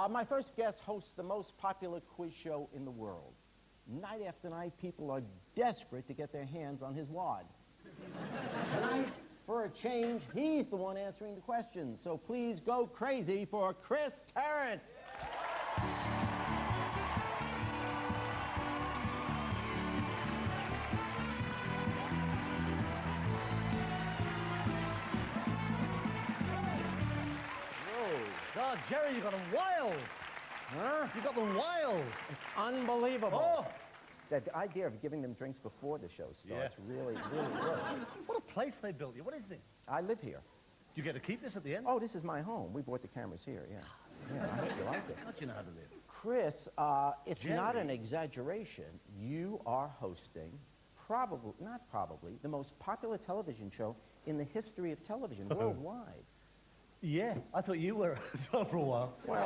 My first guest hosts the most popular quiz show in the world. Night after night, people are desperate to get their hands on his wad. Tonight, for a change, he's the one answering the questions. So please go crazy for Chris Tarrant. God, Jerry, you got them wild. Huh? You got them wild. It's unbelievable. Oh. The idea of giving them drinks before the show starts really works. What a place they built you. What is this? I live here. Do you get to keep this at the end? Oh, this is my home. We bought the cameras here, yeah. Yeah, I hope you like it. How'd you know how to live? Chris, it's Jerry. not an exaggeration. You are hosting the most popular television show in the history of television worldwide. Yeah, I thought you were as well for a while. Well,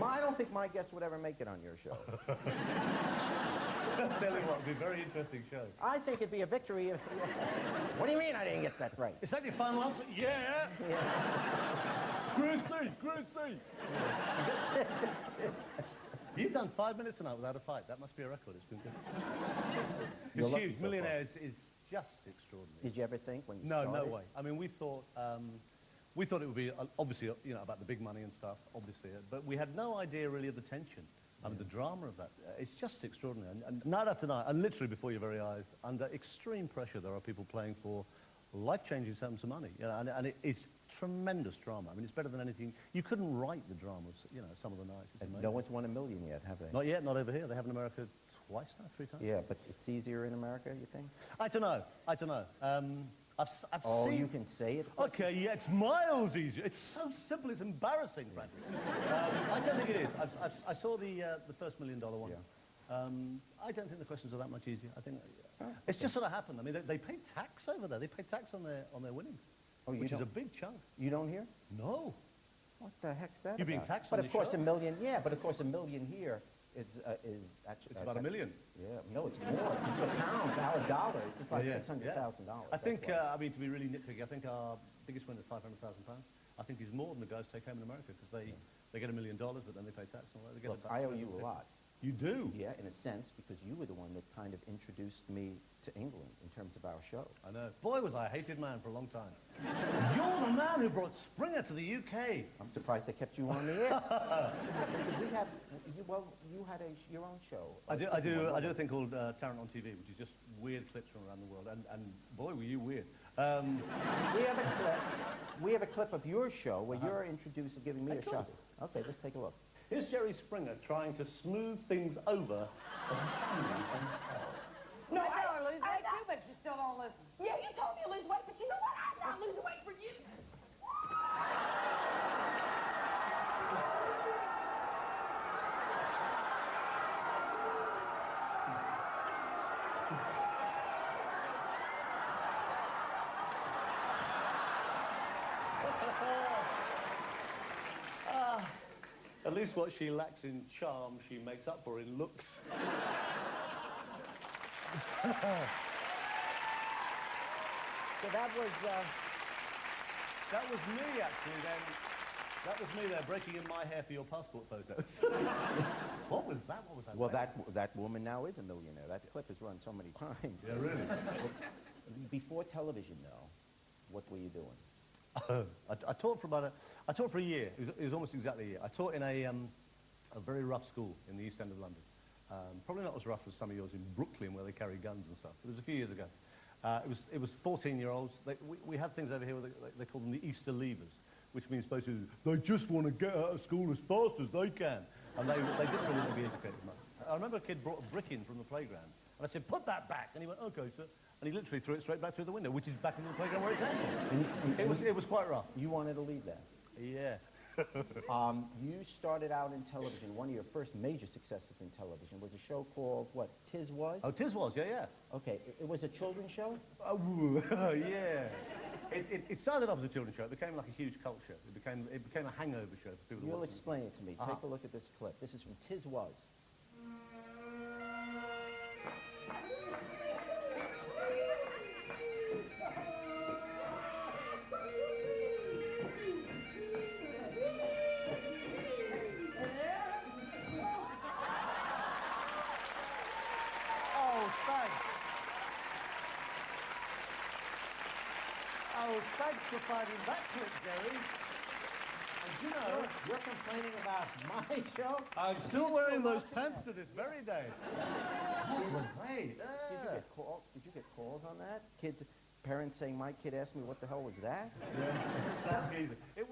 I don't think my guests would ever make it on your show. Tell you what, it'd be a very interesting show. I think it'd be a victory if... What do you mean I didn't get that right? Is that your final answer? Yeah! Chrissy! You've done 5 minutes tonight without a fight. That must be a record. It's been good. It's huge. Millionaires is just extraordinary. Did you ever think when you started? No way. I mean, we thought it would be, obviously, you know, about the big money and stuff, obviously, but we had no idea really of the tension. I mean, the drama of that, it's just extraordinary. And night after night, and literally before your very eyes, under extreme pressure, there are people playing for life-changing sums of money. You know, and it's tremendous drama. I mean, it's better than anything. You couldn't write the dramas, you know, some of the nights. And no one's won $1 million yet, have they? Not yet, not over here. They have in America twice now, 3 times. Yeah, but it's easier in America, you think? I don't know. I've oh, seen... you can say it? Okay, yeah, it's miles easier. It's so simple, it's embarrassing, frankly. I don't think it is. I saw the first $1 million one. Yeah. I don't think the questions are that much easier. I think it's just sort of happened. I mean, they pay tax over there. They pay tax on their winnings, which is a big chunk. You don't hear? No. What the heck's that? You're being taxed but on of course, show? $1 million. Yeah, but of course, $1 million here is actually it's about $1 million. Yeah, no, it's more. It's a pound, now $1. It's like $600,000. I think, I mean, to be really nitpicky, I think our biggest winner is £500,000. I think he's more than the guys take home in America because they get $1 million, but then they pay tax and all that. They get Look, I owe you a lot. You do? Yeah, in a sense, because you were the one that kind of introduced me to England in terms of our show. I know. Boy, was I a hated man for a long time. You're the man who brought Springer to the UK. I'm surprised they kept you on the air. Because you had your own show. I do a thing called Tarrant on TV, which is just weird clips from around the world. And boy, were you weird. We have a clip of your show where you're introduced and giving me a shot. Okay, let's take a look. Here's Jerry Springer trying to smooth things over. No, I don't lose weight too, but you still don't listen. Yeah, you told me to lose weight, but you know what? I'm not losing weight for you. At least what she lacks in charm, she makes up for in looks. So that was me, actually, then. That was me there, breaking in my hair for your passport photos. What was that? What was that? Well, that woman now is a millionaire. That clip has run so many times. Yeah, really? Before television, though, what were you doing? I taught for a year. It was almost exactly a year. I taught in a very rough school in the East End of London. Probably not as rough as some of yours in Brooklyn, where they carry guns and stuff. It was a few years ago. It was 14-year-olds. We have things over here where they call them the Easter leavers, which means basically they just want to get out of school as fast as they can, and they didn't really want to be educated much. I remember a kid brought a brick in from the playground, and I said, "Put that back," and he went, "Okay, sir." And he literally threw it straight back through the window, which is back into the playground where it came from. It was quite rough. You wanted to leave that? Yeah. You started out in television. One of your first major successes in television was a show called, what, Tis Was? Oh, Tis Was, yeah. Okay, it was a children's show? Oh, yeah. It started off as a children's show. It became like a huge cult show. It became a hangover show for people to watch. You'll explain it to me. Take a look at this clip. This is from Tis Was. Thanks for finding that clip, Jerry. And you know, You're complaining about my show? I'm still wearing those pants to this very day. It was great. Did you get calls on that? Kids, parents saying, my kid asked me what the hell was that? That's easy. It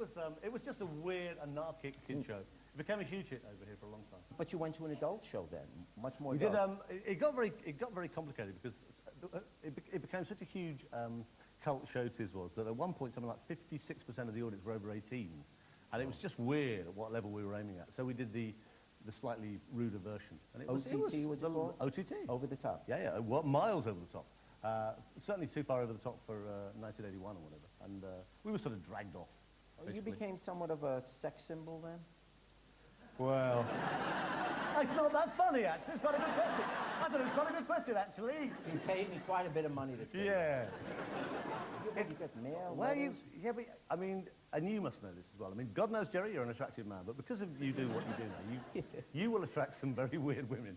was just a weird, anarchic kid show. It became a huge hit over here for a long time. But you went to an adult show then, much more We did. adult. It got very complicated because it became such a huge cult show. Tis was that at one point something like 56% of the audience were over 18, and it was just weird at what level we were aiming at. So we did the slightly ruder version. And it was was it called? OTT. Over the top. Yeah, miles over the top. Certainly too far over the top for 1981 or whatever. And we were sort of dragged off. You became somewhat of a sex symbol then? Well, it's not that funny, actually. It's quite a good question. I thought it was quite a good question, actually. You paid me quite a bit of money to say Yeah. that. You get mail, Well, letters? but, I mean, and you must know this as well. I mean, God knows, Jerry, you're an attractive man, but because of you do what you do now, you will attract some very weird women.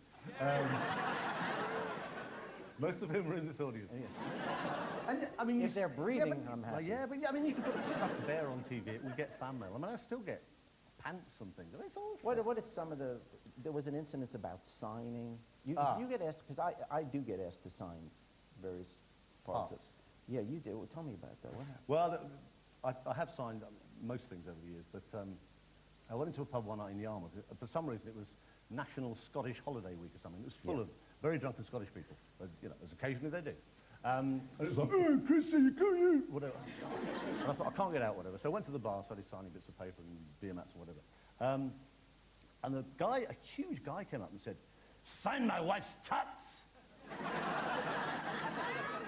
Most of whom are in this audience. Yeah. And, I mean, If they're breathing, I'm happy. Yeah, but I mean, you can put a stuffed bear on TV, it will get fan mail. I mean, I still get pants and things. It's awful. What is some of the... There was an incident about signing. You get asked, because I do get asked to sign various parts of... Yeah, you do. Well, tell me about that. What happened? Well, I have signed most things over the years, but I went into a pub one night in Yarmouth. For some reason, it was National Scottish Holiday Week or something. It was full of very drunken Scottish people, as, you know, as occasionally they do. And it was like, oh, Chrissy, you, whatever. And I thought, I can't get out, whatever. So I went to the bar, started signing bits of paper and beer mats or whatever. And the guy, a huge guy, came up and said, sign my wife's tuts.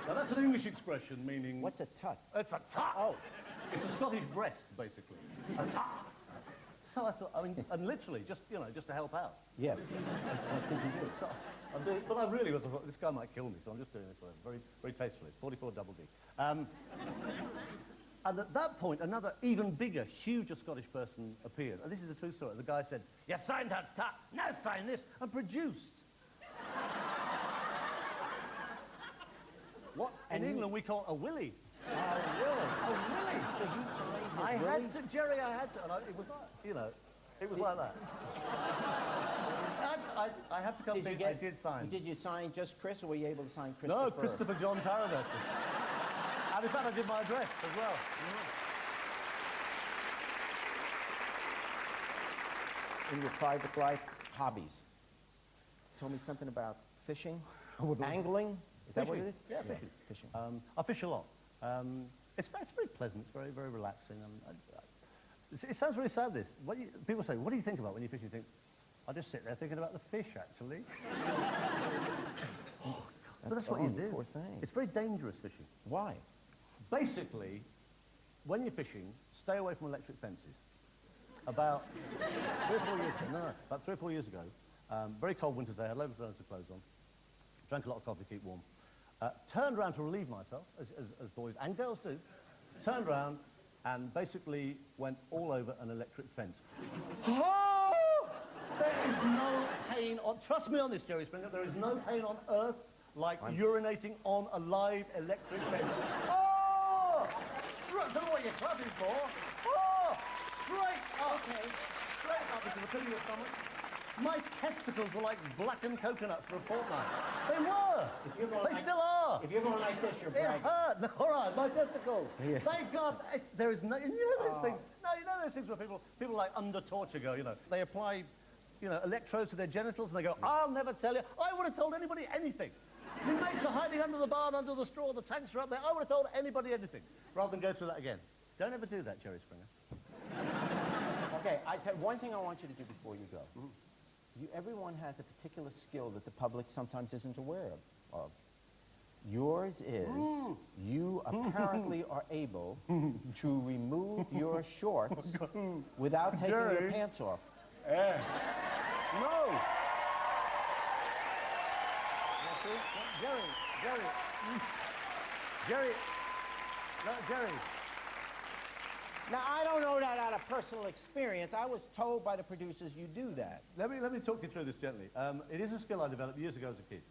Now, that's an English expression meaning... What's a tut? It's a tut. Oh. It's a Scottish breast, basically. A tut. So I thought, I mean, and literally, just, you know, just to help out. Yeah. What did you do? So I'm doing, but I really was, I thought, this guy might kill me, so I'm just doing this very, very tastefully. 44 double D. And at that point, another even bigger, huger Scottish person appeared. And this is a true story. The guy said, you signed that tut, now sign this, and produced. What in England we call a willy. Oh, really? Oh, really? So you signed I with had Willie? to, Jerry, I had to. And it was, you know, it was like that. I have to come clean, I did sign. Did you sign just Chris, or were you able to sign Christopher? No, Christopher John Tarrant. And in fact, I did my address as well. In your private life, hobbies. Told me something about fishing, angling. Is that what it is? Yeah, fishing. Fishing. I fish a lot. It's very pleasant. It's very, very relaxing. It sounds very sad, this. People say, what do you think about when you fish? You think, I just sit there thinking about the fish, actually. But that's what you do. Poor thing. It's very dangerous fishing. Why? Basically, when you're fishing, stay away from electric fences. About 3 or 4 years ago, about 3 or 4 years ago, very cold winter's day, I had loads of relative clothes on, drank a lot of coffee to keep warm, turned around to relieve myself, as boys and girls do, turned around and basically went all over an electric fence. Oh! There is no pain on, trust me on this, Jerry Springer, there is no pain on earth like urinating on a live electric fence. Oh! I don't know what you're clapping for. Oh! Straight up. Okay. Straight up into the pit of your stomach. My testicles were like blackened coconuts for a fortnight. They were. They still are. If you're going like this, you're It bragging. hurt. No, all right, my testicles. Yeah. Thank God. There is no. You know those things. No, you know those things where people like under torture go. You know, they apply, you know, electrodes to their genitals and they go, I'll never tell you. I would have told anybody anything. Your mates are hiding under the barn, under the straw. The tanks are up there. I would have told anybody anything, rather than go through that again. Don't ever do that, Jerry Springer. Okay, one thing I want you to do before you go. Everyone has a particular skill that the public sometimes isn't aware of. Yours is, you apparently are able to remove your shorts without taking your pants off. No! Jerry. Now, I don't know that out of personal experience. I was told by the producers you do that. Let me talk you through this gently. It is a skill I developed years ago as a kid.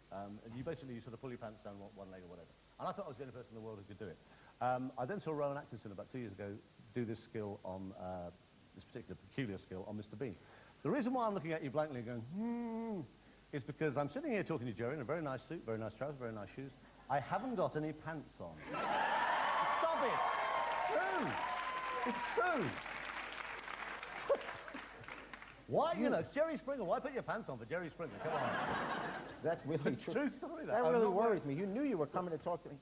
You basically sort of pull your pants down one leg or whatever. And I thought I was the only person in the world who could do it. I then saw Rowan Atkinson about 2 years ago do this skill on, this particular peculiar skill on Mr. Bean. The reason why I'm looking at you blankly and going, is because I'm sitting here talking to Jerry in a very nice suit, very nice trousers, very nice shoes. I haven't got any pants on. Stop it! True! It's true! Why, you know, it's Jerry Springer. Why put your pants on for Jerry Springer? Come on. That's really It's a true. true story, That really worries me. You knew you were coming to talk to me.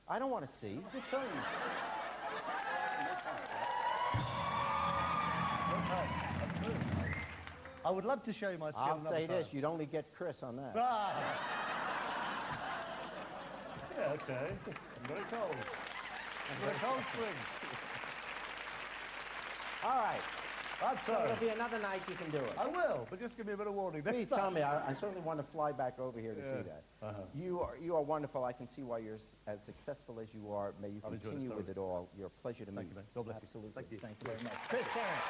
I don't want to see. Just show me. I would love to show you my skill. I'll another say this, time. you'd only get Chris on that. Ah. Yeah, okay. I'm very cold. I'm very cold spring. All right. I'm So sorry. it'll be another night you can do it. I will, but just give me a bit of warning. Please tell me. I certainly want to fly back over here to see that. You are wonderful. I can see why you're as successful as you are. May you I've enjoyed it continue with thoroughly. it all. You're a pleasure to Thank meet. you, man. God bless you. Absolutely. Thank you. Thank you very much. Chris Tarrant.